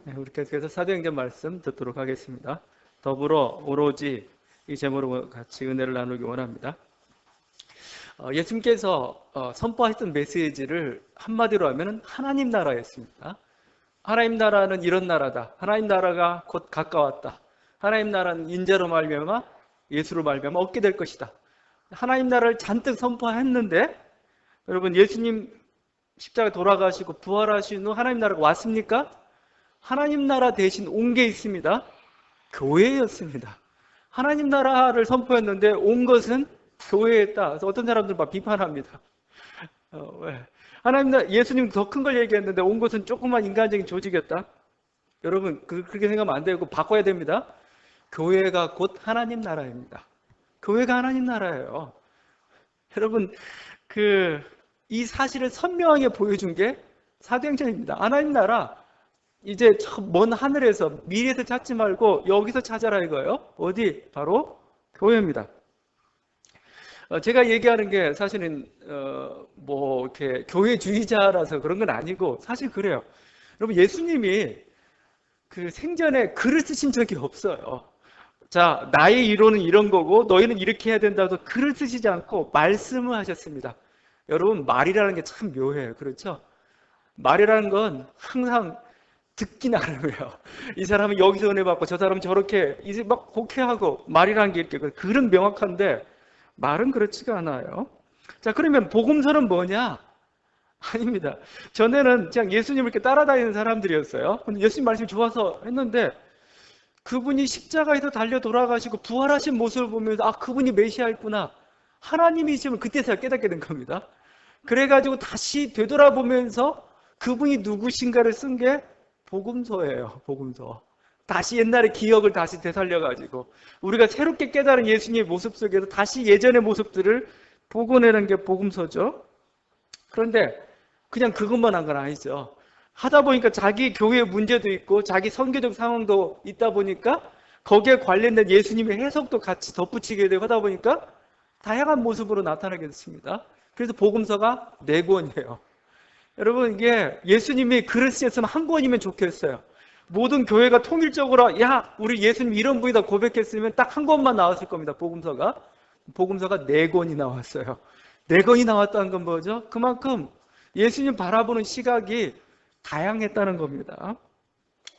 네, 우리 계속해서 사도행전 말씀 듣도록 하겠습니다. 더불어 오로지 이 제목으로 같이 은혜를 나누기 원합니다. 예수님께서 선포하셨던 메시지를 한마디로 하면 하나님 나라였습니다. 하나님 나라는 이런 나라다. 하나님 나라가 곧 가까웠다. 하나님 나라는 인자로 말미암아 예수로 말미암아 얻게 될 것이다. 하나님 나라를 잔뜩 선포했는데 여러분, 예수님 십자가 돌아가시고 부활하신 후 하나님 나라가 왔습니까? 하나님 나라 대신 온 게 있습니다. 교회였습니다. 하나님 나라를 선포했는데 온 것은 교회였다. 그래서 어떤 사람들 막 비판합니다. 왜? 하나님 나라, 예수님 더 큰 걸 얘기했는데 온 것은 조그만 인간적인 조직이었다. 여러분, 그렇게 생각하면 안 되고 바꿔야 됩니다. 교회가 곧 하나님 나라입니다. 교회가 하나님 나라예요. 여러분, 이 사실을 선명하게 보여준 게 사도행전입니다. 하나님 나라, 이제 먼 하늘에서 미래에서 찾지 말고 여기서 찾아라 이거예요. 어디? 바로 교회입니다. 제가 얘기하는 게 사실은 뭐 이렇게 교회주의자라서 그런 건 아니고 사실 그래요. 여러분, 예수님이 그 생전에 글을 쓰신 적이 없어요. 자, 나의 이론은 이런 거고 너희는 이렇게 해야 된다고 글을 쓰시지 않고 말씀을 하셨습니다. 여러분, 말이라는 게 참 묘해요. 그렇죠? 말이라는 건 항상 듣기 나름이에요. 이 사람은 여기서 은혜 받고 저 사람은 저렇게 이제 막 곡해하고 말이라는 게 이렇게 글은 명확한데 말은 그렇지가 않아요. 자, 그러면 복음서는 뭐냐? 아닙니다. 전에는 그냥 예수님을 이렇게 따라다니는 사람들이었어요. 근데 예수님 말씀이 좋아서 했는데 그분이 십자가에서 달려 돌아가시고 부활하신 모습을 보면서 그분이 메시아였구나. 하나님이심을 그때서야 깨닫게 된 겁니다. 그래가지고 다시 되돌아보면서 그분이 누구신가를 쓴 게 복음서예요. 복음서. 다시 옛날의 기억을 다시 되살려가지고 우리가 새롭게 깨달은 예수님의 모습 속에서 다시 예전의 모습들을 복원해낸 게 복음서죠. 그런데 그냥 그것만 한 건 아니죠. 하다 보니까 자기 교회의 문제도 있고 자기 선교적 상황도 있다 보니까 거기에 관련된 예수님의 해석도 같이 덧붙이게 되고 하다 보니까 다양한 모습으로 나타나게 됐습니다. 그래서 복음서가 4권이에요. 여러분, 이게 예수님이 글을 쓰셨으면 한 권이면 좋겠어요. 모든 교회가 통일적으로 야, 우리 예수님 이런 분이다 고백했으면 딱 한 권만 나왔을 겁니다. 복음서가 4권이 나왔어요. 4권이 나왔다는 건 뭐죠? 그만큼 예수님 바라보는 시각이 다양했다는 겁니다.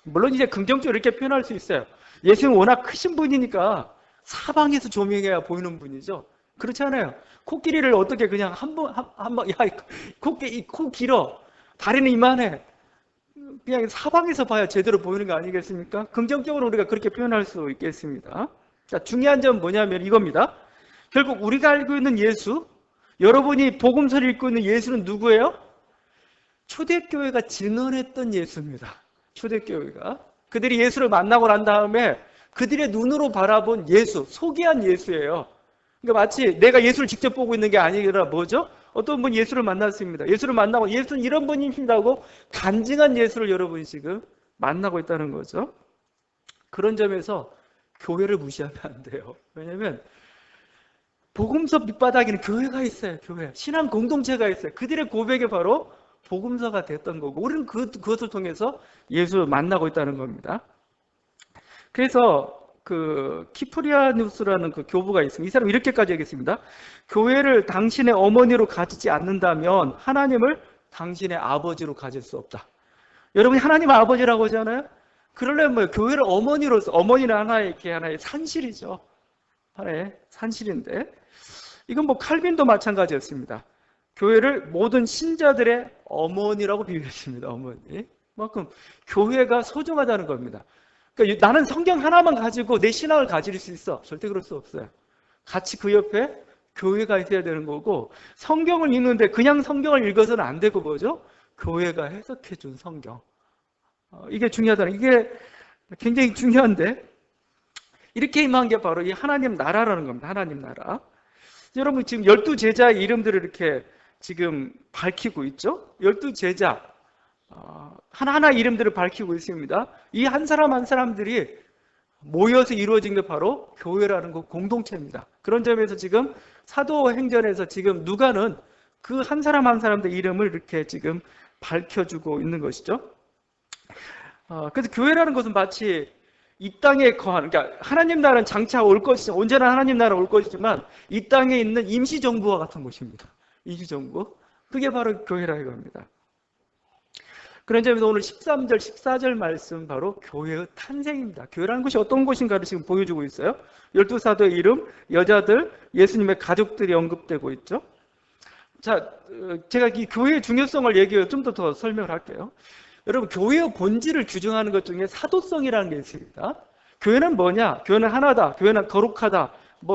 물론 이제 긍정적으로 이렇게 표현할 수 있어요. 예수님 워낙 크신 분이니까 사방에서 조명해야 보이는 분이죠. 그렇지 않아요? 코끼리를 어떻게 그냥 한 번, 야, 코 길어. 다리는 이만해. 그냥 사방에서 봐야 제대로 보이는 거 아니겠습니까? 긍정적으로 우리가 그렇게 표현할 수 있겠습니다. 자, 중요한 점은 뭐냐면 이겁니다. 결국 우리가 알고 있는 예수, 여러분이 복음서를 읽고 있는 예수는 누구예요? 초대교회가 증언했던 예수입니다. 초대교회가. 그들이 예수를 만나고 난 다음에 그들의 눈으로 바라본 예수, 소개한 예수예요. 그러니까 마치 내가 예수를 직접 보고 있는 게 아니라 뭐죠? 어떤 분이 예수를 만났습니다. 예수를 만나고 예수는 이런 분이신다고 간증한 예수를 여러분이 지금 만나고 있다는 거죠. 그런 점에서 교회를 무시하면 안 돼요. 왜냐하면 복음서 밑바닥에는 교회가 있어요. 교회. 신앙 공동체가 있어요. 그들의 고백이 바로 복음서가 됐던 거고 우리는 그것을 통해서 예수를 만나고 있다는 겁니다. 그래서 키프리아누스라는 교부가 있습니다. 이 사람은 이렇게까지 얘기했습니다. 교회를 당신의 어머니로 가지지 않는다면 하나님을 당신의 아버지로 가질 수 없다. 여러분이 하나님 아버지라고 하잖아요. 그러려면 뭐예요? 교회를 어머니로서, 어머니는 하나의 산실이죠. 하나의 산실인데 이건 뭐 칼빈도 마찬가지였습니다. 교회를 모든 신자들의 어머니라고 비유했습니다. 어머니. 그만큼 교회가 소중하다는 겁니다. 그러니까 나는 성경 하나만 가지고 내 신앙을 가질 수 있어. 절대 그럴 수 없어요. 같이 그 옆에 교회가 있어야 되는 거고 성경을 읽는데 그냥 성경을 읽어서는 안 되고 뭐죠? 교회가 해석해 준 성경. 이게 중요하다는, 이게 굉장히 중요한데 이렇게 임한 게 바로 이 하나님 나라라는 겁니다. 하나님 나라. 여러분 지금 12제자의 이름들을 이렇게 지금 밝히고 있죠? 12제자. 하나하나 이름들을 밝히고 있습니다. 이 한 사람 한 사람들이 모여서 이루어진 게 바로 교회라는 공동체입니다. 그런 점에서 지금 사도행전에서 지금 누가는 그 한 사람 한 사람들 이름을 이렇게 지금 밝혀주고 있는 것이죠. 그래서 교회라는 것은 마치 이 땅에 거하는, 그러니까 하나님 나라는 장차 올 것이지만, 언제나 하나님 나라 올 것이지만 이 땅에 있는 임시정부와 같은 곳입니다. 임시정부. 그게 바로 교회라 이겁니다. 그런 점에서 오늘 13절, 14절 말씀 바로 교회의 탄생입니다. 교회라는 것이 어떤 곳인가를 지금 보여주고 있어요. 12사도의 이름, 여자들, 예수님의 가족들이 언급되고 있죠. 자, 제가 이 교회의 중요성을 얘기해서 좀 더 설명을 할게요. 여러분, 교회의 본질을 규정하는 것 중에 사도성이라는 게 있습니다. 교회는 뭐냐? 교회는 하나다. 교회는 거룩하다.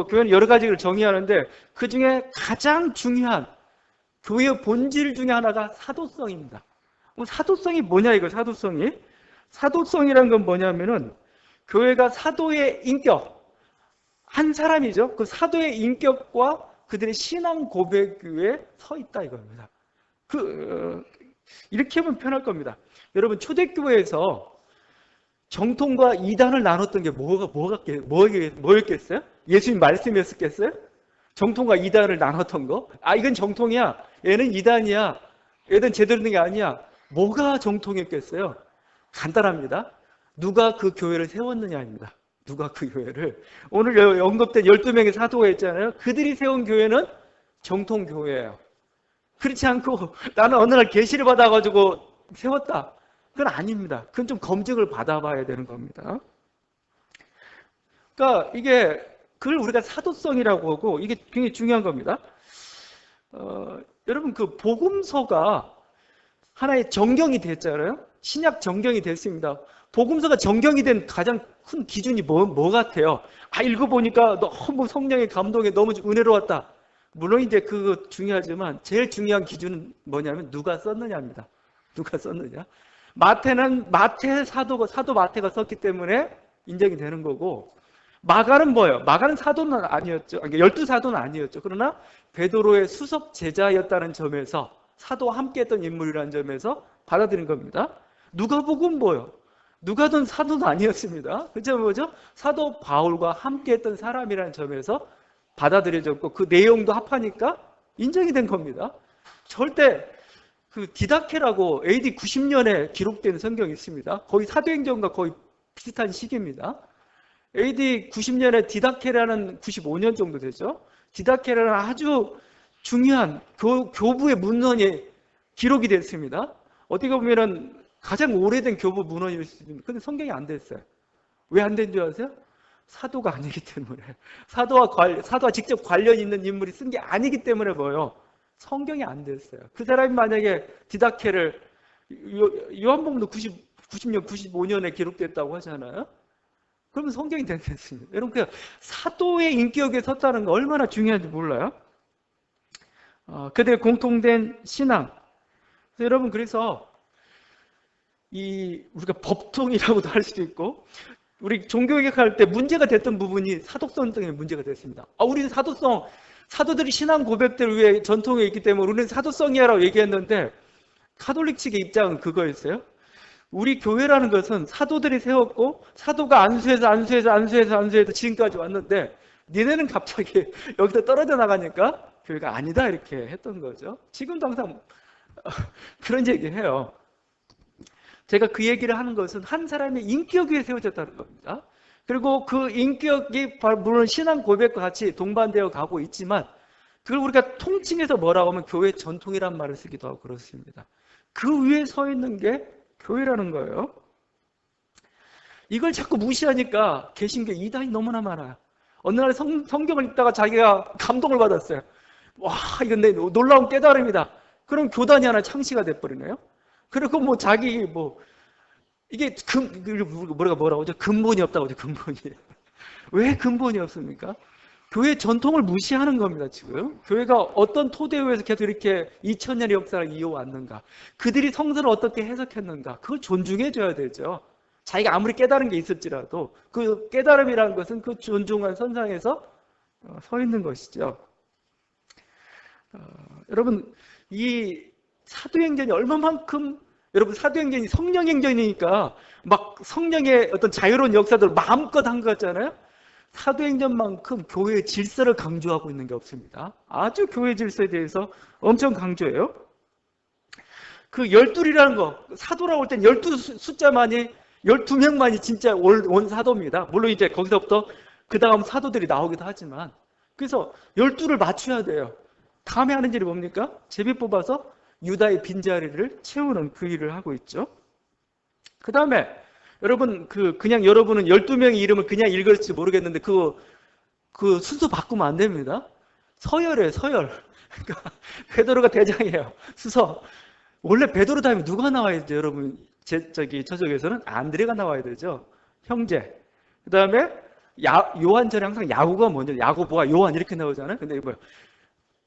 교회는 여러 가지를 정의하는데 그 중에 가장 중요한 교회의 본질 중에 하나가 사도성입니다. 사도성이 뭐냐 이거 사도성이? 사도성이란 건 뭐냐면은 교회가 사도의 인격, 한 사람이죠. 그 사도의 인격과 그들의 신앙 고백 위에 서 있다 이겁니다. 이렇게 하면 편할 겁니다. 여러분, 초대교회에서 정통과 이단을 나눴던 게 뭐였겠어요? 예수님 말씀이었겠어요? 정통과 이단을 나눴던 거? 이건 정통이야. 얘는 이단이야. 얘는 제대로 된 게 아니야. 뭐가 정통이었겠어요? 간단합니다. 누가 그 교회를 세웠느냐입니다. 누가 그 교회를. 오늘 언급된 12명의 사도가 있잖아요. 그들이 세운 교회는 정통교회예요. 그렇지 않고 나는 어느 날 계시를 받아가지고 세웠다. 그건 아닙니다. 그건 좀 검증을 받아봐야 되는 겁니다. 그러니까 그걸 우리가 사도성이라고 하고 이게 굉장히 중요한 겁니다. 여러분, 그 복음서가 하나의 정경이 됐잖아요. 신약 정경이 됐습니다. 복음서가 정경이 된 가장 큰 기준이 뭐 같아요? 읽어보니까 너무 성령의 감동에 너무 은혜로웠다. 물론 이제 그거 중요하지만 제일 중요한 기준은 뭐냐면 누가 썼느냐입니다. 누가 썼느냐. 사도 마태가 썼기 때문에 인정이 되는 거고, 마가는 뭐예요? 마가는 사도는 아니었죠. 12사도는 아니었죠. 그러나 베드로의 수석 제자였다는 점에서 사도와 함께 했던 인물이라는 점에서 받아들인 겁니다. 누가복음 뭐예요? 누가든 사도는 아니었습니다. 그죠? 뭐죠? 사도 바울과 함께 했던 사람이라는 점에서 받아들여졌고 그 내용도 합하니까 인정이 된 겁니다. 절대 디다케라고 AD 90년에 기록된 성경이 있습니다. 거의 사도행전과 거의 비슷한 시기입니다. AD 90년에 디다케라는 95년 정도 되죠. 디다케라는 아주 중요한 교부의 문헌이 기록이 됐습니다. 어떻게 보면은 가장 오래된 교부 문헌일 수 있습니다. 근데 성경이 안 됐어요. 왜 안 된 줄 아세요? 사도가 아니기 때문에. 사도와 직접 관련 있는 인물이 쓴 게 아니기 때문에 뭐예요? 성경이 안 됐어요. 그 사람이 만약에 디다케를 요한복음도 90년, 95년에 기록됐다고 하잖아요. 그러면 성경이 됐습니다. 여러분, 사도의 인격에 섰다는 거 얼마나 중요한지 몰라요? 그들의 공통된 신앙. 여러분, 그래서 우리가 법통이라고도 할 수도 있고, 우리 종교개혁할 때 문제가 됐던 부분이 사도성 때문에 문제가 됐습니다. 우리는 사도들이 신앙 고백들 위에 전통에 있기 때문에 우리는 사도성이야라고 얘기했는데, 카톨릭 측의 입장은 그거였어요. 우리 교회라는 것은 사도들이 세웠고 사도가 안수해서 지금까지 왔는데 니네는 갑자기 여기서 떨어져 나가니까 교회가 아니다 이렇게 했던 거죠. 지금도 항상 그런 얘기해요. 제가 그 얘기를 하는 것은 한 사람의 인격 위에 세워졌다는 겁니다. 그리고 그 인격이 물론 신앙 고백과 같이 동반되어 가고 있지만 그걸 우리가 통칭해서 뭐라고 하면 교회 전통이란 말을 쓰기도 하고 그렇습니다. 그 위에 서 있는 게 교회라는 거예요. 이걸 자꾸 무시하니까 개신교 이단이 너무나 많아요. 어느 날 성경을 읽다가 자기가 감동을 받았어요. 와, 이건 내 놀라운 깨달음이다. 그럼 교단이 하나 창시가 돼버리네요. 그리고 이게 뭐라고 하죠? 근본이 없다고 하죠, 근본이. 왜 근본이 없습니까? 교회 전통을 무시하는 겁니다, 지금. 교회가 어떤 토대 위에서 계속 이렇게 2000년의 역사를 이어왔는가. 그들이 성서를 어떻게 해석했는가. 그걸 존중해줘야 되죠. 자기가 아무리 깨달은 게 있을지라도 그 깨달음이라는 것은 그 존중한 선상에서 서 있는 것이죠. 여러분, 이 사도행전이 얼마만큼, 여러분, 사도행전이 성령행전이니까 막 성령의 어떤 자유로운 역사들을 마음껏 한 것 같잖아요. 사도행전만큼 교회의 질서를 강조하고 있는 게 없습니다. 아주 교회 질서에 대해서 엄청 강조해요. 그 12이라는 거, 사도라고 할 땐 12 숫자만이 12명만이 진짜 온 사도입니다. 물론 이제 거기서부터 그 다음 사도들이 나오기도 하지만, 그래서 12를 맞춰야 돼요. 다음에 하는 일이 뭡니까? 제비 뽑아서 유다의 빈자리를 채우는 그 일을 하고 있죠. 그 다음에 여러분, 그냥 여러분은 12명의 이름을 그냥 읽을지 모르겠는데 그 순서 바꾸면 안 됩니다. 서열이에요, 서열. 그러니까 베드로가 대장이에요. 수서. 원래 베드로 다음에 누가 나와야 되죠, 여러분? 저쪽에서는 안드레가 나와야 되죠. 형제. 그 다음에 요한전에 항상 야고가 먼저, 야고보와 요한 이렇게 나오잖아요. 근데 이거 뭐예요?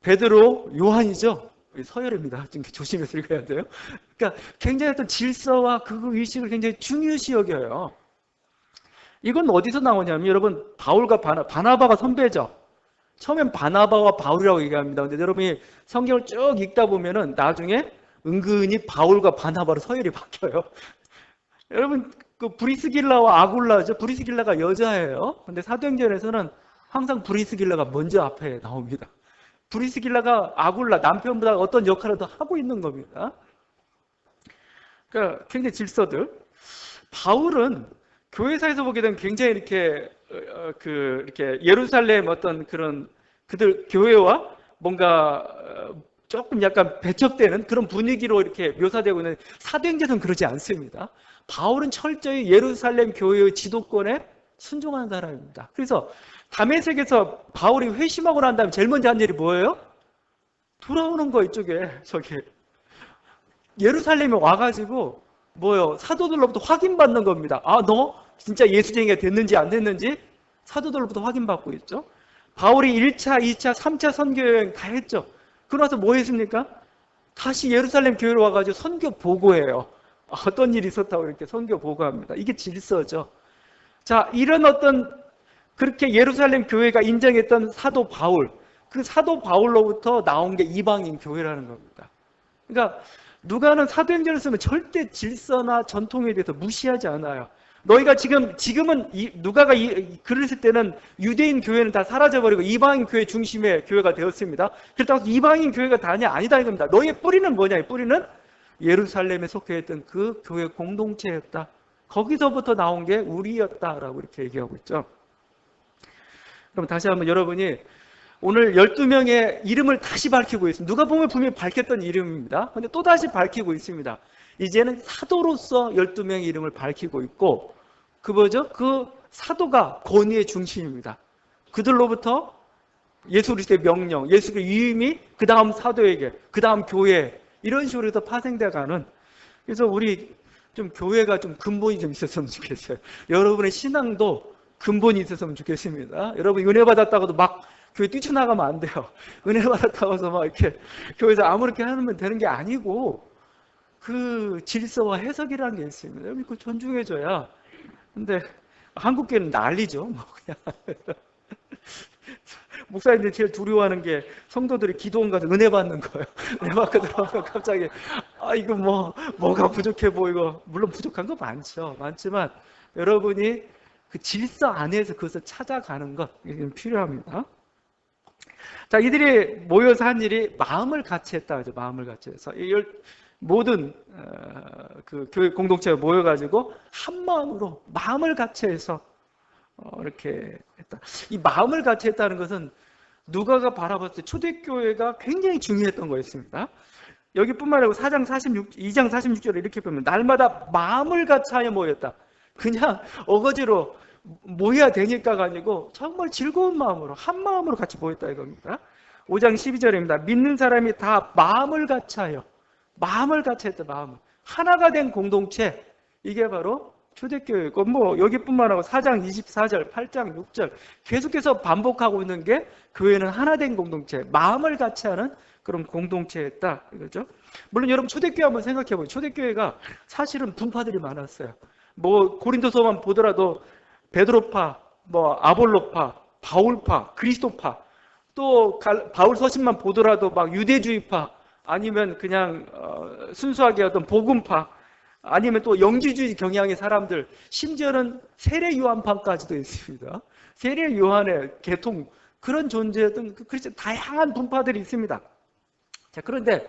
베드로, 요한이죠. 서열입니다. 좀 조심해서 읽어야 돼요. 그러니까 굉장히 어떤 질서와 그 의식을 굉장히 중요시 여겨요. 이건 어디서 나오냐면 여러분, 바울과 바나바가 선배죠. 처음엔 바나바와 바울이라고 얘기합니다. 근데 여러분이 성경을 쭉 읽다 보면은 나중에 은근히 바울과 바나바로 서열이 바뀌어요. 여러분, 그 브리스길라와 아굴라죠. 브리스길라가 여자예요. 근데 사도행전에서는 항상 브리스길라가 먼저 앞에 나옵니다. 브리스길라가 아굴라 남편보다 어떤 역할을 더 하고 있는 겁니다. 그러니까 굉장히 질서들. 바울은 교회사에서 보게 되면 굉장히 이렇게 예루살렘 어떤 그런 그들 교회와 뭔가 조금 약간 배척되는 그런 분위기로 이렇게 묘사되고 있는, 사도행전은 그러지 않습니다. 바울은 철저히 예루살렘 교회의 지도권에 순종하는 사람입니다. 그래서 다메섹에서 바울이 회심하고 난 다음에 제일 먼저 한 일이 뭐예요? 돌아오는 거, 이쪽에 저기 예루살렘에 와가지고 뭐요? 사도들로부터 확인받는 겁니다. 아, 너 진짜 예수쟁이가 됐는지 안 됐는지 사도들로부터 확인받고 있죠. 바울이 1차, 2차, 3차 선교여행 다 했죠. 그러고 나서 뭐 했습니까? 다시 예루살렘 교회로 와가지고 선교 보고해요. 어떤 일이 있었다고 이렇게 선교 보고합니다. 이게 질서죠. 자, 이런 어떤 그렇게 예루살렘 교회가 인정했던 사도 바울, 그 사도 바울로부터 나온 게 이방인 교회라는 겁니다. 그러니까 누가는 사도행전을 쓰면 절대 질서나 전통에 대해서 무시하지 않아요. 너희가 지금은 누가가 글을 쓸 때는 유대인 교회는 다 사라져버리고 이방인 교회 중심의 교회가 되었습니다. 그렇다고 이방인 교회가 다냐? 아니다 이겁니다. 너희의 뿌리는 뭐냐? 이 뿌리는 예루살렘에 속해 있던 그 교회 공동체였다. 거기서부터 나온 게 우리였다라고 이렇게 얘기하고 있죠. 그럼 다시 한번 여러분이 오늘 12명의 이름을 다시 밝히고 있습니다. 누가 보면 분명히 밝혔던 이름입니다. 근데 또 다시 밝히고 있습니다. 이제는 사도로서 12명의 이름을 밝히고 있고, 그 사도가 권위의 중심입니다. 그들로부터 예수 그리스도의 명령, 예수 그리스도의 위임이 그 다음 사도에게, 그 다음 교회, 이런 식으로 해서 파생돼가는. 그래서 우리 좀 교회가 좀 근본이 좀 있었으면 좋겠어요. 여러분의 신앙도 근본이 있었으면 좋겠습니다. 여러분 은혜 받았다고도 막 교회 뛰쳐나가면 안 돼요. 은혜 받았다고 해서 막 이렇게 교회에서 아무렇게 하면 되는 게 아니고, 그 질서와 해석이라는 게 있습니다. 여러분 그걸 존중해줘야. 근데 한국교회는 난리죠. 뭐 그냥 목사님들이 제일 두려워하는 게 성도들이 기도원 가서 은혜 받는 거예요. 은혜 받고 들어가면 갑자기 이거 뭐가 부족해 보이고, 물론 부족한 거 많지만 여러분이 그 질서 안에서 그것을 찾아가는 것, 이게 필요합니다. 자, 이들이 모여서 한 일이 마음을 같이 했다 하죠. 마음을 같이 해서 모든 그 교회 공동체가 모여가지고 한 마음으로 마음을 같이 해서 이렇게 했다. 이 마음을 같이 했다는 것은 누가가 바라봤을 때 초대교회가 굉장히 중요했던 거였습니다. 여기뿐만 아니고 2장 46절에 이렇게 보면 날마다 마음을 같이 하여 모였다. 그냥 어거지로 모여야 되니까가 아니고 정말 즐거운 마음으로, 한 마음으로 같이 모였다 이겁니다. 5장 12절입니다. 믿는 사람이 다 마음을 같이 하여, 마음을 같이 했다. 마음을 하나가 된 공동체, 이게 바로 초대교회고, 여기뿐만 아니고 4장 24절, 8장 6절 계속해서 반복하고 있는 게 교회는 하나 된 공동체, 마음을 같이 하는 그런 공동체였다 이거죠. 물론 여러분 초대교회 한번 생각해 보세요. 초대교회가 사실은 분파들이 많았어요. 고린도서만 보더라도 베드로파, 아볼로파, 바울파, 그리스도파, 또 바울 서신만 보더라도 막 유대주의파, 아니면 그냥 순수하게 어떤 복음파, 아니면 또 영지주의 경향의 사람들, 심지어는 세례 요한파까지도 있습니다. 세례 요한의 계통, 그런 존재였던 그렇죠. 다양한 분파들이 있습니다. 자, 그런데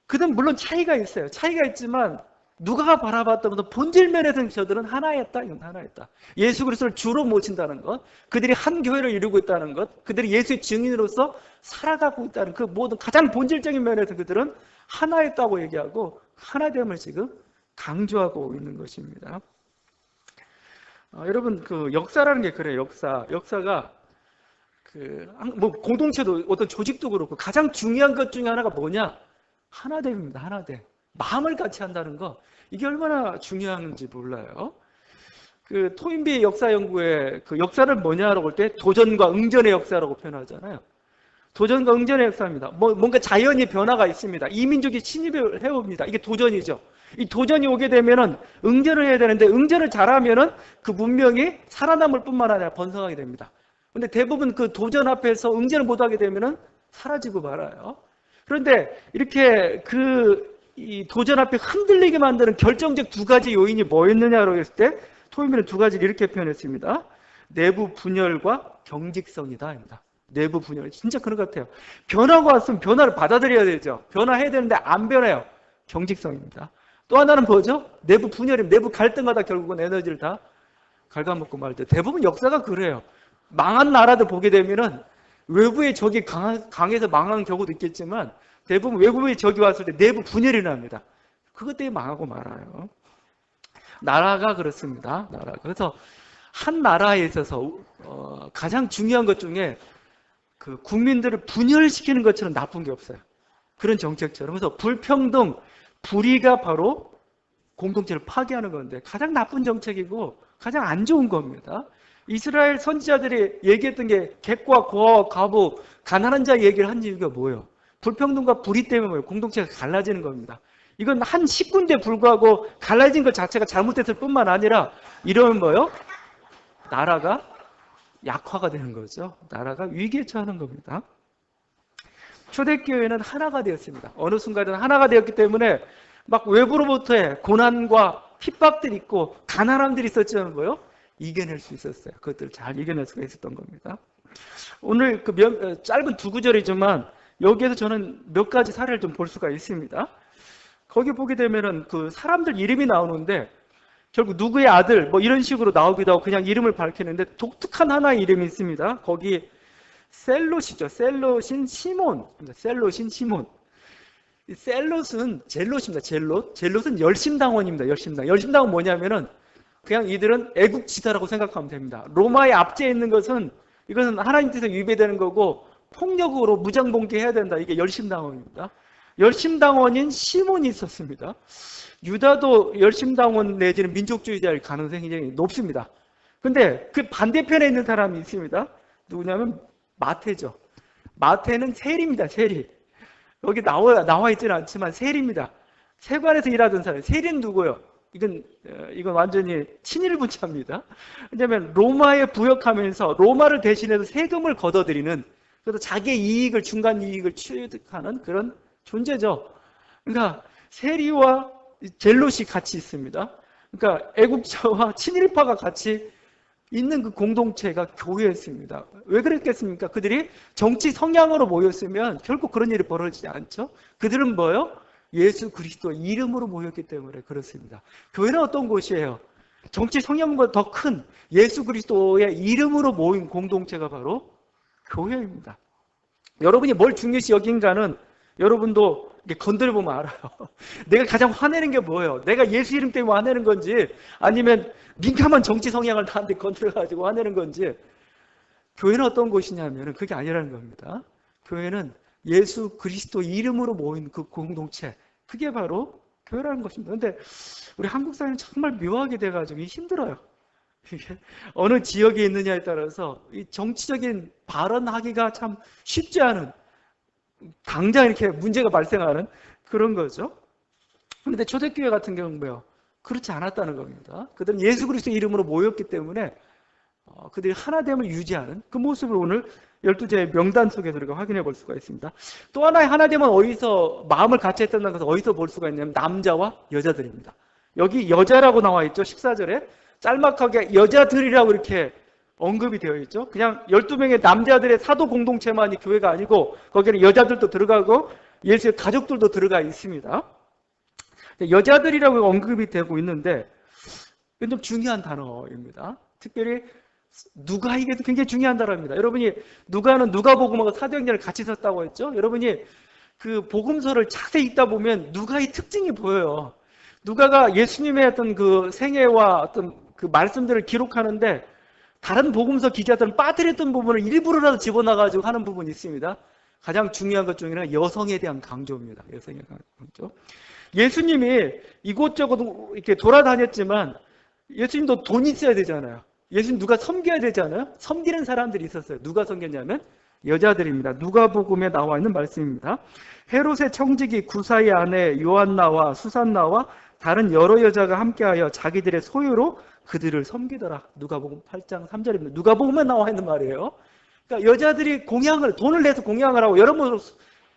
그들은 물론 차이가 있어요. 차이가 있지만 누가 바라봤던 것도 본질 면에서는 저들은 하나였다. 이건 하나였다. 예수 그리스도를 주로 모신다는 것, 그들이 한 교회를 이루고 있다는 것, 그들이 예수의 증인으로서 살아가고 있다는 그 모든 가장 본질적인 면에서 그들은 하나였다고 얘기하고 하나됨을 지금 강조하고 있는 것입니다. 여러분, 그 역사라는 게 그래요. 역사가 뭐 공동체도 어떤 조직도 그렇고 가장 중요한 것 중에 하나가 뭐냐? 하나됨입니다. 하나됨. 마음을 같이 한다는 거, 이게 얼마나 중요한지 몰라요. 그 토인비 역사 연구에 그 역사를 뭐냐라고 할 때 도전과 응전의 역사라고 표현하잖아요. 도전과 응전의 역사입니다. 뭔가 자연의 변화가 있습니다. 이민족이 침입을 해옵니다. 이게 도전이죠. 이 도전이 오게 되면은 응전을 해야 되는데 응전을 잘하면은 그 문명이 살아남을 뿐만 아니라 번성하게 됩니다. 근데 대부분 그 도전 앞에서 응전을 못하게 되면은 사라지고 말아요. 그런데 이렇게 이 도전 앞에 흔들리게 만드는 결정적 두 가지 요인이 뭐였느냐고 했을 때 토인비는 두 가지를 이렇게 표현했습니다. 내부 분열과 경직성이다. 내부 분열. 진짜 그런 것 같아요. 변화가 왔으면 변화를 받아들여야 되죠. 변화해야 되는데 안 변해요. 경직성입니다. 또 하나는 뭐죠? 내부 분열입니다. 내부 갈등하다 결국은 에너지를 다 갉아먹고 말 때. 대부분 역사가 그래요. 망한 나라들 보게 되면은 외부의 적이 강해서 망한 경우도 있겠지만 대부분 외부의 적이 왔을 때 내부 분열이 납니다. 그것 때문에 망하고 말아요. 나라가 그렇습니다. 그래서 한 나라에 있어서 가장 중요한 것 중에 그 국민들을 분열시키는 것처럼 나쁜 게 없어요. 그런 정책처럼. 그래서 불평등, 불의가 바로 공동체를 파괴하는 건데 가장 나쁜 정책이고 가장 안 좋은 겁니다. 이스라엘 선지자들이 얘기했던 게 객과 고아와 과부, 가난한 자 얘기를 한 이유가 뭐예요? 불평등과 불의 때문에 뭐예요? 공동체가 갈라지는 겁니다. 이건 한 식구인데 불구하고 갈라진 것 자체가 잘못됐을 뿐만 아니라 이러면 뭐예요? 나라가 약화가 되는 거죠. 나라가 위기에 처하는 겁니다. 초대교회는 하나가 되었습니다. 어느 순간에는 하나가 되었기 때문에 막 외부로부터의 고난과 핍박들이 있고 가난함들이 있었지만 뭐예요? 이겨낼 수 있었어요. 그것들을 잘 이겨낼 수가 있었던 겁니다. 오늘 짧은 두 구절이지만 여기에서 저는 몇 가지 사례를 좀 볼 수가 있습니다. 거기 보게 되면은 그 사람들 이름이 나오는데 결국 누구의 아들 뭐 이런 식으로 나오기도 하고 그냥 이름을 밝히는데 독특한 하나의 이름이 있습니다. 거기 셀롯이죠. 셀롯인 시몬. 셀롯인 시몬. 셀롯은 젤롯입니다. 젤롯은 열심당원입니다. 열심당원 뭐냐면은 그냥 이들은 애국지사라고 생각하면 됩니다. 로마의 압제에 있는 것은 이것은 하나님 뜻에 위배되는 거고 폭력으로 무장봉기해야 된다. 이게 열심당원입니다. 열심당원인 시몬이 있었습니다. 유다도 열심당원 내지는 민족주의자일 가능성이 굉장히 높습니다. 근데 그 반대편에 있는 사람이 있습니다. 누구냐면 마태죠. 마태는 세리입니다. 세리. 여기 나와 있지는 않지만 세리입니다. 세관에서 일하던 사람. 세리는 누구예요? 이건 완전히 친일부차입니다. 왜냐하면 로마에 부역하면서 로마를 대신해서 세금을 걷어들이는, 그래서 자기의 이익을, 중간 이익을 취득하는 그런 존재죠. 그러니까 세리와 젤롯이 같이 있습니다. 그러니까 애국자와 친일파가 같이 있는 그 공동체가 교회였습니다. 왜 그랬겠습니까? 그들이 정치 성향으로 모였으면 결국 그런 일이 벌어지지 않죠. 그들은 뭐예요? 예수 그리스도 이름으로 모였기 때문에 그렇습니다. 교회는 어떤 곳이에요? 정치 성향보다 더 큰 예수 그리스도의 이름으로 모인 공동체가 바로 교회입니다. 여러분이 뭘 중요시 여긴가는 여러분도 건드려보면 알아요. 내가 가장 화내는 게 뭐예요? 내가 예수 이름 때문에 화내는 건지 아니면 민감한 정치 성향을 나한테 건드려가지고 화내는 건지. 교회는 어떤 곳이냐면 그게 아니라는 겁니다. 교회는 예수 그리스도 이름으로 모인 그 공동체, 그게 바로 교회라는 것입니다. 그런데 우리 한국 사회는 정말 묘하게 돼가지고 힘들어요. 이게 어느 지역에 있느냐에 따라서 이 정치적인 발언하기가 참 쉽지 않은, 당장 이렇게 문제가 발생하는 그런 거죠. 그런데 초대교회 같은 경우는 뭐예요? 그렇지 않았다는 겁니다. 그들은 예수 그리스도 이름으로 모였기 때문에 그들이 하나됨을 유지하는 그 모습을 오늘 12제의 명단 속에서 우리가 확인해 볼 수가 있습니다. 또 하나의 하나됨은 어디서 마음을 같이 했다는 것을 어디서 볼 수가 있냐면 남자와 여자들입니다. 여기 여자라고 나와 있죠. 14절에 짤막하게 여자들이라고 이렇게 언급이 되어 있죠. 그냥 12명의 남자들의 사도 공동체만이 교회가 아니고 거기에는 여자들도 들어가고 예수의 가족들도 들어가 있습니다. 여자들이라고 언급이 되고 있는데 이건 좀 중요한 단어입니다. 특별히 누가에게도 굉장히 중요한 단어입니다. 여러분이 누가는 누가복음하고 사도행전을 같이 썼다고 했죠? 여러분이 그 복음서를 자세히 읽다 보면 누가의 특징이 보여요. 누가가 예수님의 어떤 그 생애와 어떤 그 말씀들을 기록하는데 다른 복음서 기자들은 빠뜨렸던 부분을 일부러라도 집어넣어가지고 하는 부분이 있습니다. 가장 중요한 것 중에는 여성에 대한 강조입니다. 여성에 대한 강조. 예수님이 이곳저곳 이렇게 돌아다녔지만 예수님도 돈이 있어야 되잖아요. 예수님 누가 섬겨야 되잖아요. 섬기는 사람들이 있었어요. 누가 섬겼냐면 여자들입니다. 누가복음에 나와 있는 말씀입니다. 헤롯의 청지기 구사의 아내 요한나와 수산나와 다른 여러 여자가 함께하여 자기들의 소유로 그들을 섬기더라. 누가복음 8장 3절입니다. 누가복음에 나와 있는 말이에요. 그러니까 여자들이 돈을 내서 공양을 하고 여러모로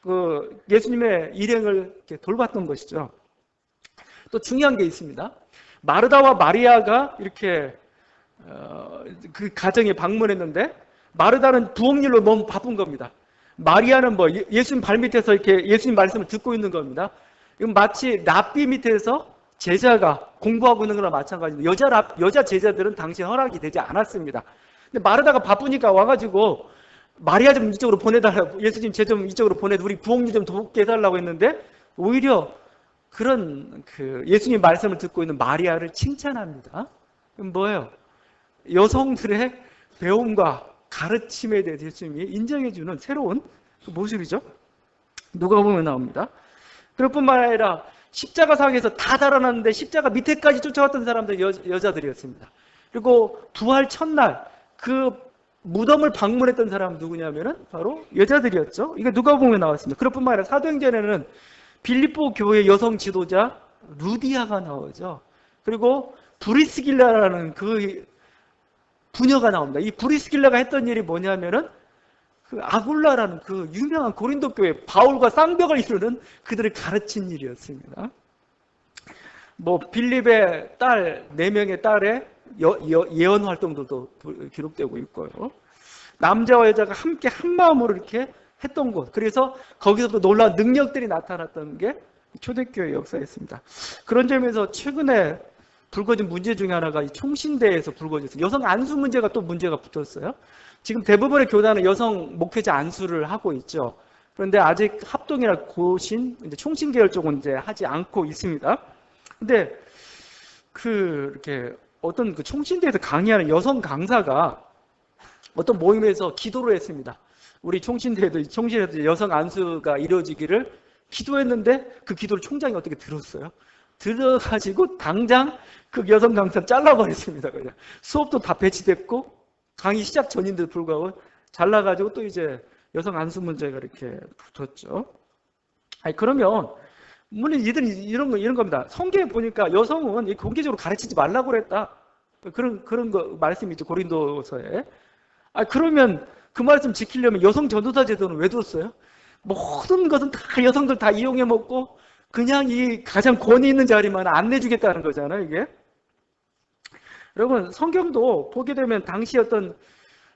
그 예수님의 일행을 이렇게 돌봤던 것이죠. 또 중요한 게 있습니다. 마르다와 마리아가 이렇게 그 가정에 방문했는데 마르다는 부엌 일로 너무 바쁜 겁니다. 마리아는 뭐 예수님 발밑에서 이렇게 예수님 말씀을 듣고 있는 겁니다. 이건 마치 랍비 밑에서 제자가 공부하고 있는 거나 마찬가지입니다. 여자 제자들은 당시 허락이 되지 않았습니다. 근데 마르다가 바쁘니까 와가지고 마리아 좀 이쪽으로 보내달라고, 예수님 쟤 좀 이쪽으로 보내, 우리 부엌일 좀 돕게 해달라고 했는데 오히려 그런 그 예수님 말씀을 듣고 있는 마리아를 칭찬합니다. 그럼 뭐예요? 여성들의 배움과 가르침에 대해서 예수님이 인정해주는 새로운 그 모습이죠. 누가복음에 나옵니다. 그럴 뿐만 아니라 십자가상에서 다 달아났는데 십자가 밑에까지 쫓아왔던 사람들 여자들이었습니다. 그리고 부활 첫날 그 무덤을 방문했던 사람은 누구냐면은 바로 여자들이었죠. 이게 누가복음에 나왔습니다. 그럴 뿐만 아니라 사도행전에는 빌립보 교회 여성 지도자 루디아가 나오죠. 그리고 브리스길라라는 그 부녀가 나옵니다. 이 브리스길라가 했던 일이 뭐냐면은 그 아굴라라는 그 유명한 고린도 교회 바울과 쌍벽을 이루는 그들을 가르친 일이었습니다. 뭐 빌립의 딸 4명의 딸의 예언 활동들도 기록되고 있고요. 남자와 여자가 함께 한 마음으로 이렇게 했던 곳. 그래서 거기서도 놀라운 능력들이 나타났던 게 초대교회 역사였습니다. 그런 점에서 최근에 불거진 문제 중에 하나가 이 총신대에서 불거졌어요. 여성 안수 문제가 또 문제가 붙었어요. 지금 대부분의 교단은 여성 목회자 안수를 하고 있죠. 그런데 아직 합동이나 고신, 이제 총신 계열 쪽은 이제 하지 않고 있습니다. 근데 이렇게 어떤 그 총신대에서 강의하는 여성 강사가 어떤 모임에서 기도를 했습니다. 우리 총신대에도 여성 안수가 이루어지기를 기도했는데 그 기도를 총장이 어떻게 들었어요? 들어가지고 당장 그 여성 강사를 잘라버렸습니다. 그냥 수업도 다 배치됐고 강의 시작 전인데도 불구하고 잘라가지고 또 이제 여성 안수 문제가 이렇게 붙었죠. 아니 그러면 물론 이들이 이런 겁니다. 성경에 보니까 여성은 공개적으로 가르치지 말라고 그랬다. 그런 거 말씀이 있죠. 고린도서에. 아 그러면 그 말씀 지키려면 여성 전도사 제도는 왜 뒀어요? 모든 것은 다 여성들 다 이용해 먹고 그냥 이 가장 권위 있는 자리만 안 내주겠다는 거잖아요, 이게. 여러분, 성경도 보게 되면 당시 어떤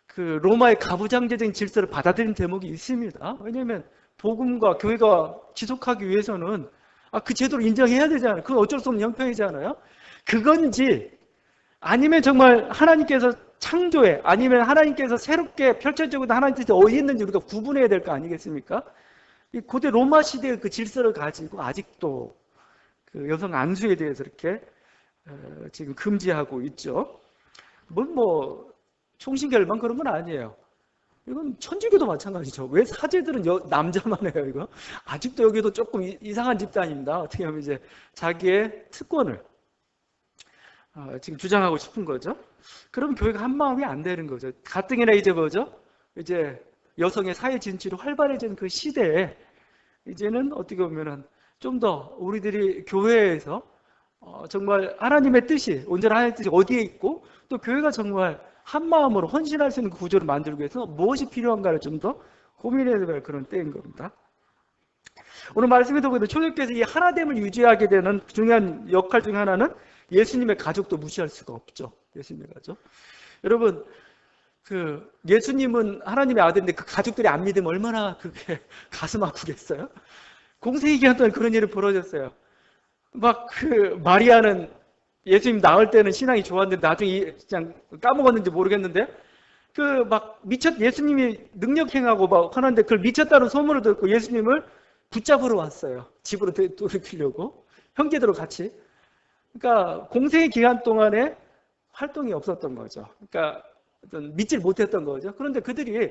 그 로마의 가부장제적인 질서를 받아들인 대목이 있습니다. 왜냐하면 복음과 교회가 지속하기 위해서는 그 제도를 인정해야 되잖아요. 그건 어쩔 수 없는 형편이잖아요. 그건지 아니면 정말 하나님께서 창조해, 아니면 하나님께서 새롭게 펼쳐지고 하나님 뜻이 어디 있는지 우리가 구분해야 될 거 아니겠습니까? 이 고대 로마 시대의 그 질서를 가지고 아직도 그 여성 안수에 대해서 이렇게 지금 금지하고 있죠. 총신결만 그런 건 아니에요. 이건 천주교도 마찬가지죠. 왜 사제들은 남자만 해요, 이거? 아직도 여기도 조금 이상한 집단입니다. 어떻게 하면 이제 자기의 특권을 지금 주장하고 싶은 거죠. 그럼 교회가 한 마음이 안 되는 거죠. 가뜩이나 이제 이제 여성의 사회 진출이 활발해진 그 시대에 이제는 어떻게 보면은 좀 더 우리들이 교회에서 정말 하나님의 뜻이, 온전한 하나님의 뜻이 어디에 있고 또 교회가 정말 한 마음으로 헌신할 수 있는 구조를 만들기 위해서 무엇이 필요한가를 좀 더 고민해야 될 그런 때인 겁니다. 오늘 말씀에도 보면 초대교회에서 이 하나됨을 유지하게 되는 중요한 역할 중 하나는 예수님의 가족도 무시할 수가 없죠. 예수님의 가족. 여러분, 예수님은 하나님의 아들인데 그 가족들이 안 믿으면 얼마나 그게 가슴 아프겠어요? 공생애기간 동안 그런 일이 벌어졌어요. 막 마리아는 예수님 낳을 때는 신앙이 좋았는데 나중에 그냥 까먹었는지 모르겠는데 막 예수님이 능력 행하고 막 하는데 그걸 미쳤다는 소문을 듣고 예수님을 붙잡으러 왔어요. 집으로 돌이키려고. 형제들하고 같이. 그러니까 공생의 기간 동안에 활동이 없었던 거죠. 그러니까 믿질 못했던 거죠. 그런데 그들이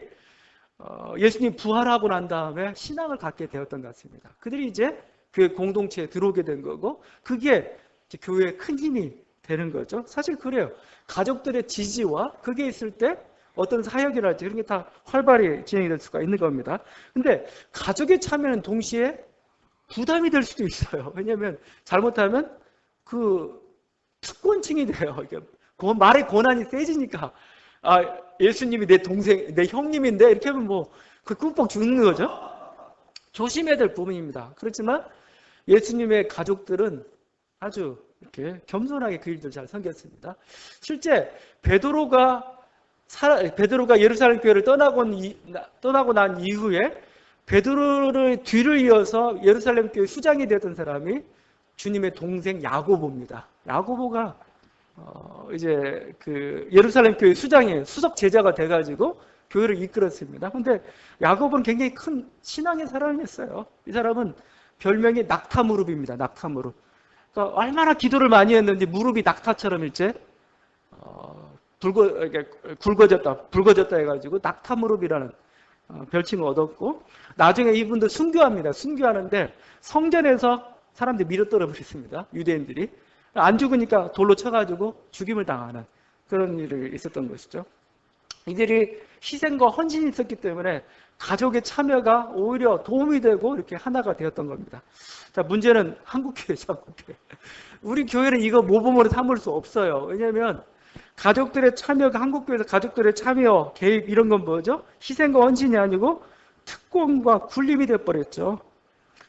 예수님 부활하고 난 다음에 신앙을 갖게 되었던 것 같습니다. 그들이 이제 교회 공동체에 들어오게 된 거고 그게 이제 교회의 큰 힘이 되는 거죠. 사실 그래요. 가족들의 지지와 그게 있을 때 어떤 사역이랄지 이런 게 다 활발히 진행이 될 수가 있는 겁니다. 근데 가족의 참여는 동시에 부담이 될 수도 있어요. 왜냐하면 잘못하면 특권층이 돼요. 말의 권한이 세지니까 예수님이 내 동생, 내 형님인데 이렇게 하면 그 꿈뻑 죽는 거죠. 조심해야 될 부분입니다. 그렇지만 예수님의 가족들은 아주 이렇게 겸손하게 그 일들 잘 섬겼습니다. 실제 베드로가 예루살렘 교회를 떠나고 난 이후에 베드로를 뒤를 이어서 예루살렘 교회 수장이 되었던 사람이 주님의 동생 야고보입니다. 야고보가 이제 예루살렘 교회 수장이에요. 수석 제자가 돼가지고 교회를 이끌었습니다. 근데 야고보는 굉장히 큰 신앙의 사람이었어요. 이 사람은 별명이 낙타무릎입니다. 낙타무릎. 그러니까 얼마나 기도를 많이 했는지 무릎이 낙타처럼 일제 붉어졌다 해가지고 낙타무릎이라는 별칭을 얻었고 나중에 이분도 순교합니다. 순교하는데 성전에서 사람들이 밀어떨어 버렸습니다. 유대인들이. 안 죽으니까 돌로 쳐가지고 죽임을 당하는 그런 일이 있었던 것이죠. 이들이 희생과 헌신이 있었기 때문에 가족의 참여가 오히려 도움이 되고 이렇게 하나가 되었던 겁니다. 자, 문제는 한국교회죠. 한국교회. 우리 교회는 이거 모범으로 삼을 수 없어요. 왜냐하면 가족들의 참여가 한국교회에서 가족들의 참여, 개입 이런 건 뭐죠? 희생과 헌신이 아니고 특권과 굴림이 돼버렸죠.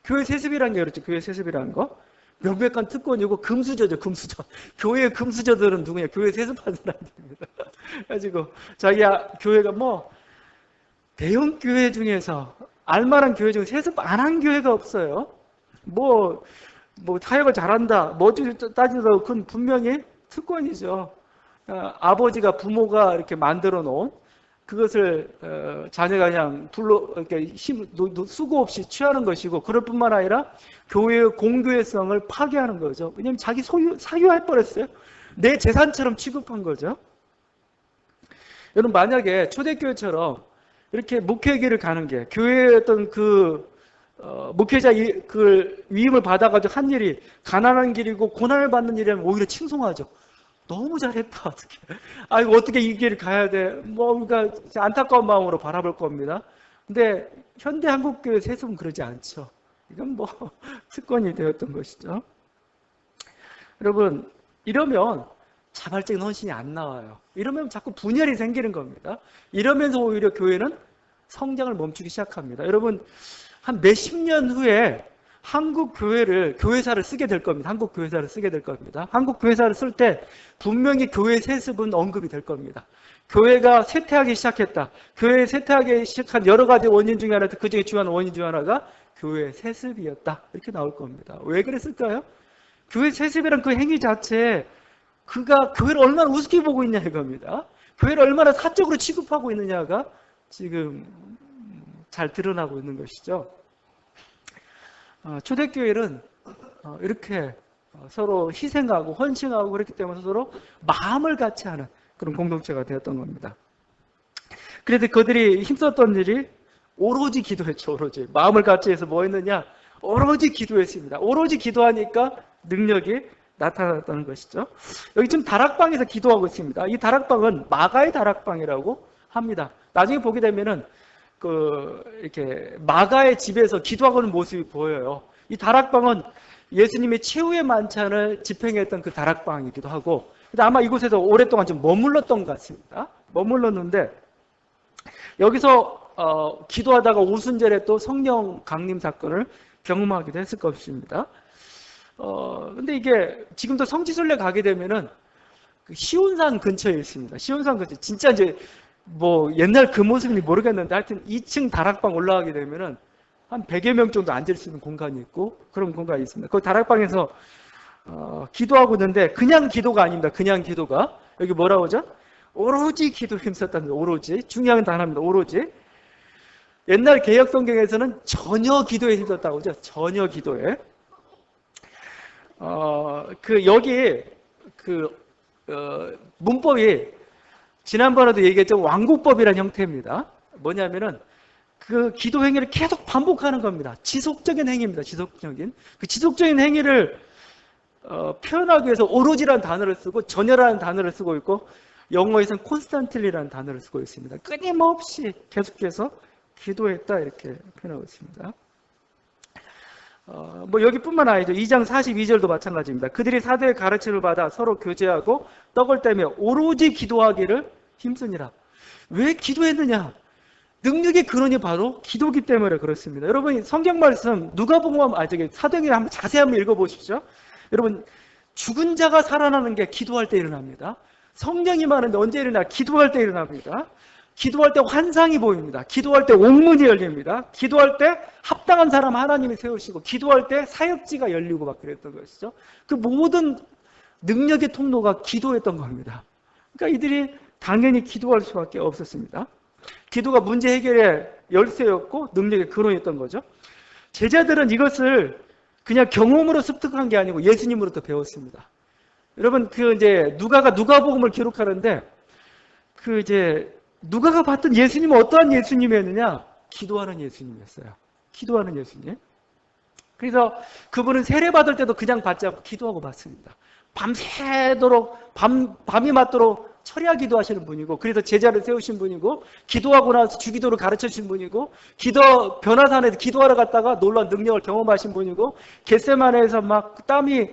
교회 세습이라는 게 그렇죠. 교회 세습이라는 거. 명백한 특권이고 금수저죠. 금수저. 교회의 금수저들은 누구냐? 교회 세습한 사람들입니다. 그래가지고 자기야 교회가 대형 교회 중에서 알만한 교회 중에 세습 안 한 교회가 없어요. 사역을 잘한다. 따지더라도 그건 분명히 특권이죠. 아버지가 부모가 이렇게 만들어 놓은 그것을 자녀가 그냥 이렇게 수고 없이 취하는 것이고 그럴 뿐만 아니라 교회의 공교회성을 파괴하는 거죠. 왜냐하면 자기 사유할 뻔했어요. 내 재산처럼 취급한 거죠. 여러분 만약에 초대교회처럼 이렇게 목회기를 가는 게 교회의 어떤 목회자 위임을 받아가지고 한 일이 가난한 길이고 고난을 받는 일이라면 오히려 칭송하죠. 너무 잘했다. 어떻게? 이거 어떻게 이 길을 가야 돼? 우리가 안타까운 마음으로 바라볼 겁니다. 근데 현대 한국교회 세습은 그러지 않죠. 이건 특권이 되었던 것이죠. 여러분, 이러면 자발적인 헌신이 안 나와요. 이러면 자꾸 분열이 생기는 겁니다. 이러면서 오히려 교회는 성장을 멈추기 시작합니다. 여러분, 한 몇십 년 후에 한국 교회사를 쓰게 될 겁니다. 한국 교회사를 쓰게 될 겁니다. 한국 교회사를 쓸 때 분명히 교회 세습은 언급이 될 겁니다. 교회가 쇠퇴하기 시작했다. 교회 쇠퇴하기 시작한 여러 가지 원인 중에 하나, 그 중에 중요한 원인 중에 하나가 교회 세습이었다. 이렇게 나올 겁니다. 왜 그랬을까요? 교회 세습이란 그 행위 자체에 그가 교회를 얼마나 우습게 보고 있냐 이겁니다. 교회를 얼마나 사적으로 취급하고 있느냐가 지금 잘 드러나고 있는 것이죠. 초대교회는 이렇게 서로 희생하고 헌신하고 그랬기 때문에 서로 마음을 같이 하는 그런 공동체가 되었던 겁니다. 그래서 그들이 힘썼던 일이 오로지 기도했죠. 오로지. 마음을 같이 해서 뭐 했느냐? 오로지 기도했습니다. 오로지 기도하니까 능력이 나타났다는 것이죠. 여기 지금 다락방에서 기도하고 있습니다. 이 다락방은 마가의 다락방이라고 합니다. 나중에 보게 되면은 이렇게 마가의 집에서 기도하고 있는 모습이 보여요. 이 다락방은 예수님의 최후의 만찬을 집행했던 그 다락방이기도 하고, 아마 이곳에서 오랫동안 좀 머물렀던 것 같습니다. 머물렀는데, 여기서 기도하다가 오순절에 또 성령 강림 사건을 경험하기도 했을 것입니다. 근데 이게 지금도 성지순례 가게 되면은 시온산 근처에 있습니다. 시온산 근처. 진짜 이제 옛날 그 모습인지 모르겠는데 하여튼 2층 다락방 올라가게 되면은 한 100여 명 정도 앉을 수 있는 공간이 있고 그런 공간이 있습니다. 그 다락방에서 기도하고 있는데 그냥 기도가 아닙니다. 그냥 기도가. 여기 뭐라고 하죠? 오로지 기도에 힘썼답니다. 오로지. 중요한 단어입니다. 오로지. 옛날 개역 성경에서는 전혀 기도에 힘썼다고 하죠. 전혀 기도에. 여기 문법이 지난번에도 얘기했죠. 완구법이라는 형태입니다. 뭐냐면은 그 기도 행위를 계속 반복하는 겁니다. 지속적인 행위입니다. 지속적인. 그 지속적인 행위를 표현하기 위해서 오로지라는 단어를 쓰고 전혀라는 단어를 쓰고 있고 영어에서는 콘스탄틀리라는 단어를 쓰고 있습니다. 끊임없이 계속해서 기도했다 이렇게 표현하고 있습니다. 여기뿐만 아니죠. 2장 42절도 마찬가지입니다. 그들이 사도의 가르침을 받아 서로 교제하고 떡을 떼며 오로지 기도하기를 힘쓰니라. 왜 기도했느냐? 능력의 근원이 바로 기도기 때문에 그렇습니다. 여러분 성경 말씀 누가복음 사도행전 한번 자세히 한번 읽어보십시오. 여러분 죽은 자가 살아나는 게 기도할 때 일어납니다. 성령이 많은데 언제 일어나? 기도할 때 일어납니다. 기도할 때 환상이 보입니다. 기도할 때 옥문이 열립니다. 기도할 때 합당한 사람 하나님이 세우시고 기도할 때 사역지가 열리고 막 그랬던 것이죠. 그 모든 능력의 통로가 기도였던 겁니다. 그러니까 이들이 당연히 기도할 수밖에 없었습니다. 기도가 문제 해결의 열쇠였고 능력의 근원이었던 거죠. 제자들은 이것을 그냥 경험으로 습득한 게 아니고 예수님으로부터 배웠습니다. 여러분 누가가 누가복음을 기록하는데 누가가 봤던 예수님은 어떠한 예수님이었느냐? 기도하는 예수님이었어요. 기도하는 예수님. 그래서 그분은 세례받을 때도 그냥 받지 않고 기도하고 받습니다. 밤새도록 밤이 맞도록 철야 기도하시는 분이고 그래서 제자를 세우신 분이고 기도하고 나서 주기도를 가르쳐주신 분이고 변화산에서 기도하러 갔다가 놀라운 능력을 경험하신 분이고 겟세마네에서 막 땀이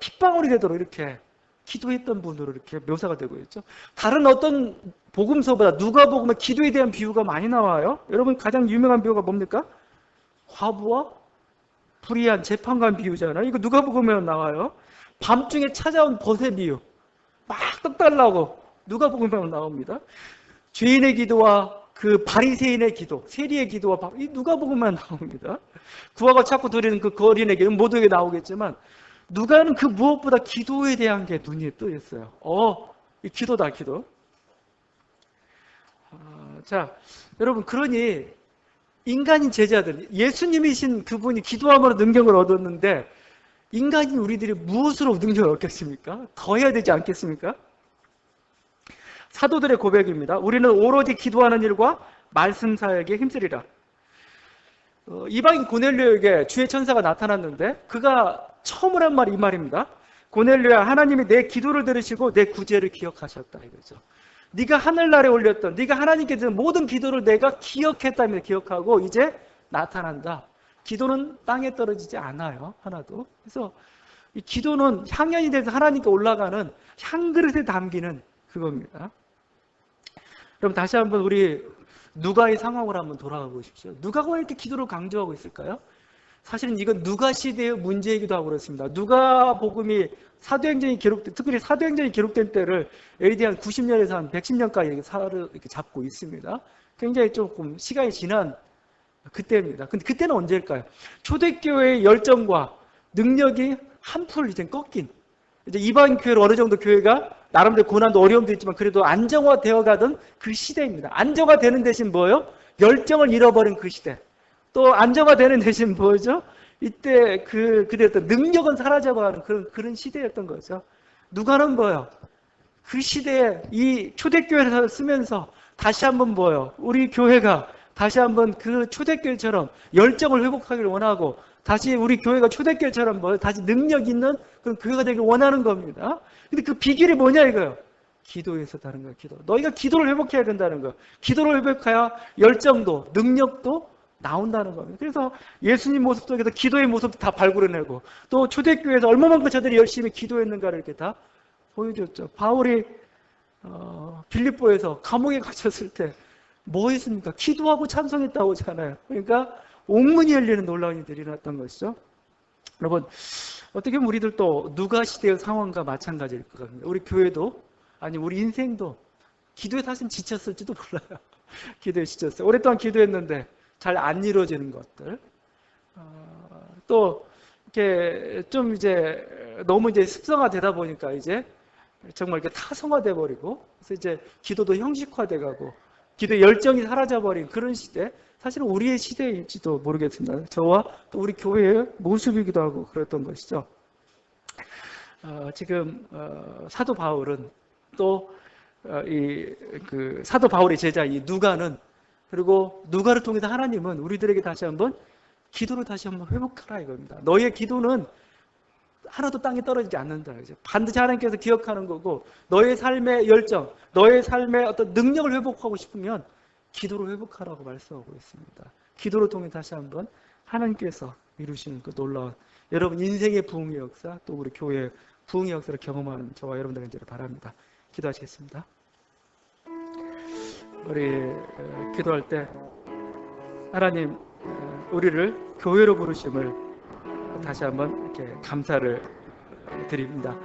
핏방울이 되도록 이렇게 기도했던 분으로 이렇게 묘사가 되고 있죠. 다른 어떤 복음서보다 누가복음에 기도에 대한 비유가 많이 나와요. 여러분 가장 유명한 비유가 뭡니까? 과부와 불의한 재판관 비유잖아요. 이거 누가복음에 나와요. 밤중에 찾아온 벗의 비유. 막 떡 달라고 누가복음에 나옵니다. 죄인의 기도와 그 바리새인의 기도, 세리의 기도와 이 누가복음에 나옵니다. 구하고 찾고 드리는 그 거린의 기도 모두에게 나오겠지만 누가는 그 무엇보다 기도에 대한 게 눈이 뜨였어요. 이 기도다, 기도. 자, 여러분, 그러니 인간인 제자들, 예수님이신 그분이 기도함으로 능력을 얻었는데 인간인 우리들이 무엇으로 능력을 얻겠습니까? 더 해야 되지 않겠습니까? 사도들의 고백입니다. 우리는 오로지 기도하는 일과 말씀 사역에 힘쓰리라. 이방인 고넬료에게 주의 천사가 나타났는데 그가 처음으로 한 말이 이 말입니다. 고넬료야, 하나님이 내 기도를 들으시고 내 구제를 기억하셨다 이거죠. 네가 하늘나라에 올렸던, 네가 하나님께 드린 모든 기도를 내가 기억했다며 기억하고 이제 나타난다. 기도는 땅에 떨어지지 않아요. 하나도. 그래서 이 기도는 향연이 돼서 하나님께 올라가는 향 그릇에 담기는 그겁니다. 그럼 다시 한번 우리 누가의 상황을 한번 돌아가 보십시오. 누가가 왜 이렇게 기도를 강조하고 있을까요? 사실은 이건 누가 시대의 문제이기도 하고 그렇습니다. 누가복음이 사도행전이 기록된, 특별히 사도행전이 기록된 때를 AD 한 90년에서 한 110년까지 사를 이렇게 잡고 있습니다. 굉장히 조금 시간이 지난 그때입니다. 근데 그때는 언제일까요? 초대교회의 열정과 능력이 한풀 이제 꺾인, 이제 이방 교회로 어느 정도 교회가 나름대로 고난도 어려움도 있지만 그래도 안정화되어 가던 그 시대입니다. 안정화되는 대신 뭐예요? 열정을 잃어버린 그 시대. 또 안정화되는 대신 뭐죠? 이때 그때 어떤 능력은 사라져가는 그런 시대였던 거죠. 누가는 뭐예요? 그 시대에 이 초대교회를 쓰면서 다시 한번 뭐예요? 우리 교회가 다시 한번 그 초대교회처럼 열정을 회복하기를 원하고 다시 우리 교회가 초대교회처럼 뭐 다시 능력 있는 그런 교회가 되길 원하는 겁니다. 근데 그 비결이 뭐냐 이거예요. 기도에서 다른 거예요. 기도. 너희가 기도를 회복해야 된다는 거예요. 기도를 회복해야 열정도 능력도 나온다는 겁니다. 그래서 예수님 모습 속에서 기도의 모습도 다 발굴해내고 또 초대교회에서 얼마만큼 저들이 열심히 기도했는가를 이렇게 다 보여줬죠. 바울이 빌립보에서 감옥에 갇혔을 때 뭐 했습니까? 기도하고 찬송했다고 하잖아요. 그러니까 옥문이 열리는 놀라운 일들이 일어났던 것이죠. 여러분, 어떻게 보면 우리들도 누가 시대의 상황과 마찬가지일 것 같습니다. 우리 교회도 아니 우리 인생도 기도에 사실 지쳤을지도 몰라요. 기도에 지쳤어요. 오랫동안 기도했는데 잘 안 이루어지는 것들, 또 이렇게 좀 이제 너무 이제 습성화되다 보니까 이제 정말 이렇게 타성화돼 버리고, 그래서 이제 기도도 형식화돼 가고 기도의 열정이 사라져 버린 그런 시대, 사실은 우리의 시대일지도 모르겠습니다. 저와 또 우리 교회의 모습이기도 하고 그랬던 것이죠. 지금 사도 바울은 또 그 사도 바울의 제자 이 누가는, 그리고 누가를 통해서 하나님은 우리들에게 다시 한번 기도를 다시 한번 회복하라 이겁니다. 너희의 기도는 하나도 땅에 떨어지지 않는다. 반드시 하나님께서 기억하는 거고, 너의 삶의 열정, 너의 삶의 어떤 능력을 회복하고 싶으면 기도로 회복하라고 말씀하고 있습니다. 기도를 통해 다시 한번 하나님께서 이루시는 그 놀라운 여러분 인생의 부흥의 역사, 또 우리 교회의 부흥의 역사를 경험하는 저와 여러분들 되기를 바랍니다. 기도하시겠습니다. 우리 기도할 때 하나님, 우리를 교회로 부르심을 다시 한번 이렇게 감사를 드립니다.